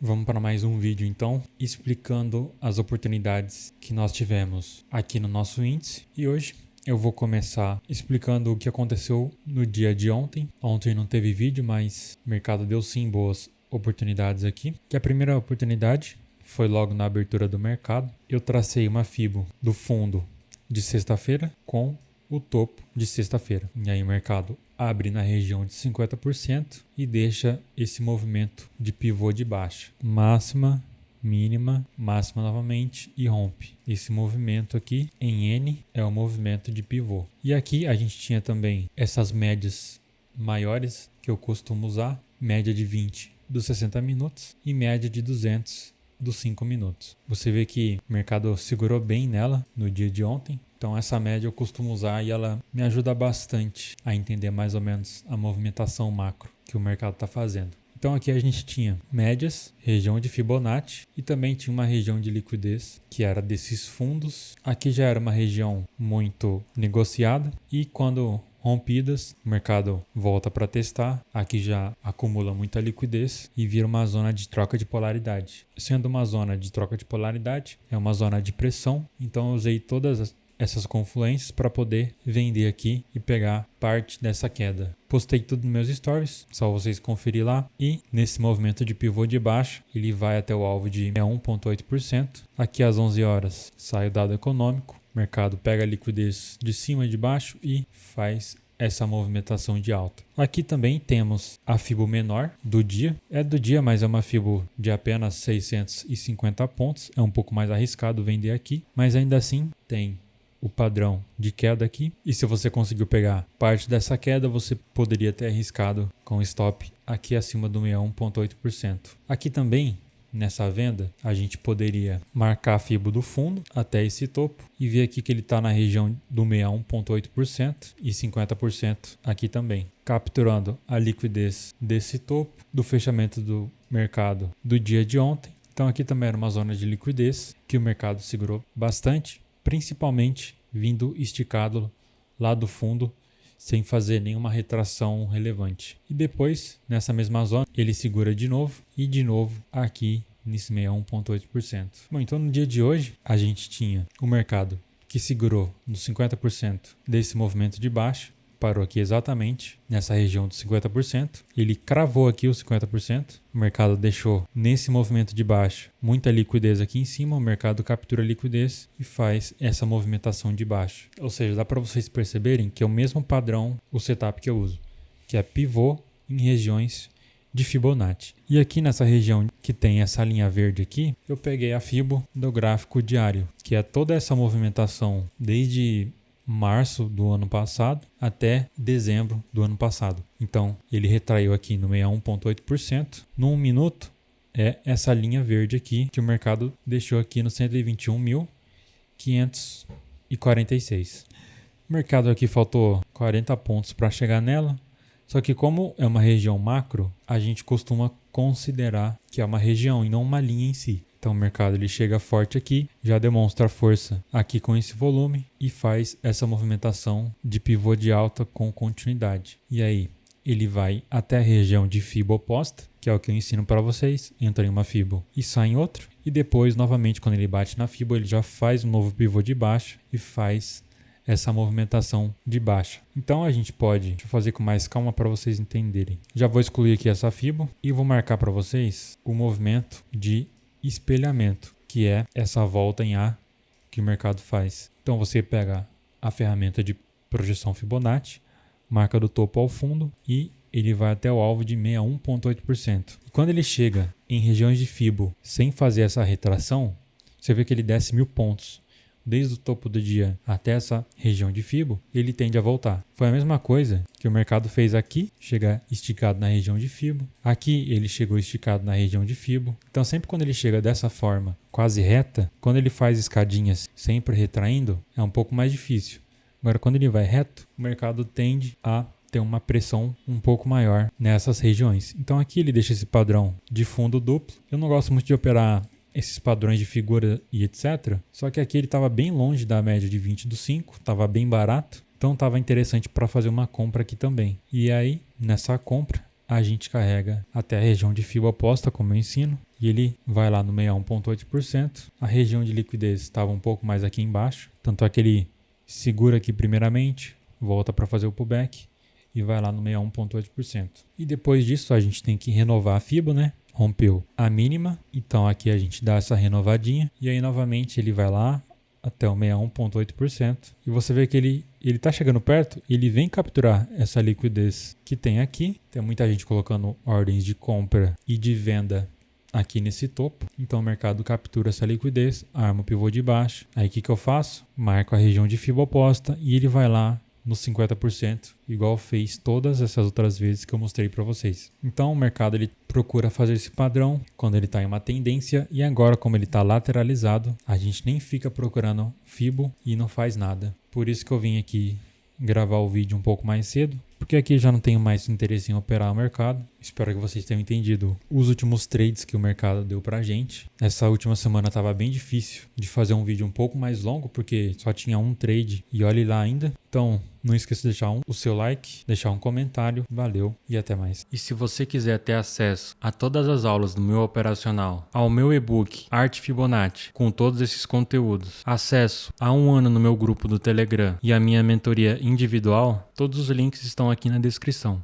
Vamos para mais um vídeo então, explicando as oportunidades que nós tivemos aqui no nosso índice. E hoje eu vou começar explicando o que aconteceu no dia de ontem. Ontem não teve vídeo, mas o mercado deu sim boas oportunidades aqui. Que a primeira oportunidade foi logo na abertura do mercado. Eu tracei uma FIBO do fundo de sexta-feira com o topo de sexta-feira. E aí o mercado abre na região de 50% e deixa esse movimento de pivô de baixa. Máxima, mínima, máxima novamente e rompe. Esse movimento aqui em N é o movimento de pivô. E aqui a gente tinha também essas médias maiores que eu costumo usar. Média de 20 dos 60 minutos e média de 200 dos 5 minutos. Você vê que o mercado segurou bem nela no dia de ontem. Então essa média eu costumo usar e ela me ajuda bastante a entender mais ou menos a movimentação macro que o mercado está fazendo. Então aqui a gente tinha médias, região de Fibonacci e também tinha uma região de liquidez que era desses fundos. Aqui já era uma região muito negociada e quando rompidas, o mercado volta para testar, aqui já acumula muita liquidez e vira uma zona de troca de polaridade. Sendo uma zona de troca de polaridade, é uma zona de pressão, então eu usei todas essas confluências para poder vender aqui e pegar parte dessa queda. Postei tudo nos meus stories, só vocês conferir lá. E nesse movimento de pivô de baixa, ele vai até o alvo de 1,8%. Aqui às 11 horas sai o dado econômico. O mercado pega a liquidez de cima e de baixo e faz essa movimentação de alta. Aqui também temos a FIBO menor do dia. É do dia, mas é uma FIBO de apenas 650 pontos. É um pouco mais arriscado vender aqui, mas ainda assim tem o padrão de queda aqui. E se você conseguiu pegar parte dessa queda, você poderia ter arriscado com stop aqui acima do 61,8%. Aqui também, nessa venda, a gente poderia marcar a FIBO do fundo até esse topo e ver aqui que ele está na região do 61,8% e 50% aqui também, capturando a liquidez desse topo do fechamento do mercado do dia de ontem. Então aqui também era uma zona de liquidez que o mercado segurou bastante, principalmente vindo esticado lá do fundo sem fazer nenhuma retração relevante. E depois, nessa mesma zona, ele segura de novo e de novo aqui nesse 61,8%. Bom, então no dia de hoje a gente tinha o mercado que segurou nos 50% desse movimento de baixa, parou aqui exatamente nessa região dos 50%, ele cravou aqui os 50%, o mercado deixou nesse movimento de baixo muita liquidez aqui em cima, o mercado captura a liquidez e faz essa movimentação de baixo. Ou seja, dá para vocês perceberem que é o mesmo padrão, o setup que eu uso, que é pivô em regiões de Fibonacci. E aqui nessa região que tem essa linha verde aqui, eu peguei a FIBO do gráfico diário, que é toda essa movimentação desde março do ano passado até dezembro do ano passado. Então, ele retraiu aqui no 61,8%. No 1 minuto, é essa linha verde aqui que o mercado deixou aqui no 121.546. O mercado aqui faltou 40 pontos para chegar nela. Só que como é uma região macro, a gente costuma considerar que é uma região e não uma linha em si. Então o mercado ele chega forte aqui, já demonstra força aqui com esse volume e faz essa movimentação de pivô de alta com continuidade. E aí ele vai até a região de FIBO oposta, que é o que eu ensino para vocês. Entra em uma FIBO e sai em outra. E depois, novamente, quando ele bate na FIBO, ele já faz um novo pivô de baixa e faz essa movimentação de baixa. Então a gente pode, deixa eu fazer com mais calma para vocês entenderem. Já vou excluir aqui essa FIBO e vou marcar para vocês o movimento de espelhamento, que é essa volta em A que o mercado faz. Então você pega a ferramenta de projeção Fibonacci, marca do topo ao fundo e ele vai até o alvo de 61,8%. E quando ele chega em regiões de FIBO sem fazer essa retração, você vê que ele desce 1.000 pontos. Desde o topo do dia até essa região de FIBO, ele tende a voltar. Foi a mesma coisa que o mercado fez aqui, chegar esticado na região de FIBO. Aqui ele chegou esticado na região de FIBO. Então sempre quando ele chega dessa forma, quase reta, quando ele faz escadinhas sempre retraindo, é um pouco mais difícil. Agora quando ele vai reto, o mercado tende a ter uma pressão um pouco maior nessas regiões. Então aqui ele deixa esse padrão de fundo duplo. Eu não gosto muito de operar esses padrões de figura e etc. Só que aqui ele estava bem longe da média de 20 do 5, estava bem barato, então estava interessante para fazer uma compra aqui também. E aí, nessa compra, a gente carrega até a região de FIBO oposta, como eu ensino, e ele vai lá no 61,8%. A região de liquidez estava um pouco mais aqui embaixo, tanto é que ele segura aqui primeiramente, volta para fazer o pullback e vai lá no 61,8%. E depois disso a gente tem que renovar a FIBO, né? Rompeu a mínima, então aqui a gente dá essa renovadinha e aí novamente ele vai lá até o 61,8% e você vê que ele está chegando perto, ele vem capturar essa liquidez que tem aqui. Tem muita gente colocando ordens de compra e de venda aqui nesse topo, então o mercado captura essa liquidez, arma o pivô de baixo. Aí o que eu faço? Marco a região de FIBO oposta e ele vai lá nos 50%, igual fez todas essas outras vezes que eu mostrei para vocês. Então o mercado ele procura fazer esse padrão quando ele está em uma tendência, e agora como ele está lateralizado, a gente nem fica procurando FIBO e não faz nada. Por isso que eu vim aqui gravar o vídeo um pouco mais cedo, porque aqui já não tenho mais interesse em operar o mercado. Espero que vocês tenham entendido os últimos trades que o mercado deu pra gente. Essa última semana estava bem difícil de fazer um vídeo um pouco mais longo, porque só tinha um trade e olhe lá ainda. Então não esqueça de deixar o seu like, deixar um comentário. Valeu e até mais. E se você quiser ter acesso a todas as aulas do meu operacional, ao meu e-book Arte Fibonacci, com todos esses conteúdos, acesso a 1 ano no meu grupo do Telegram e a minha mentoria individual, todos os links estão aqui na descrição.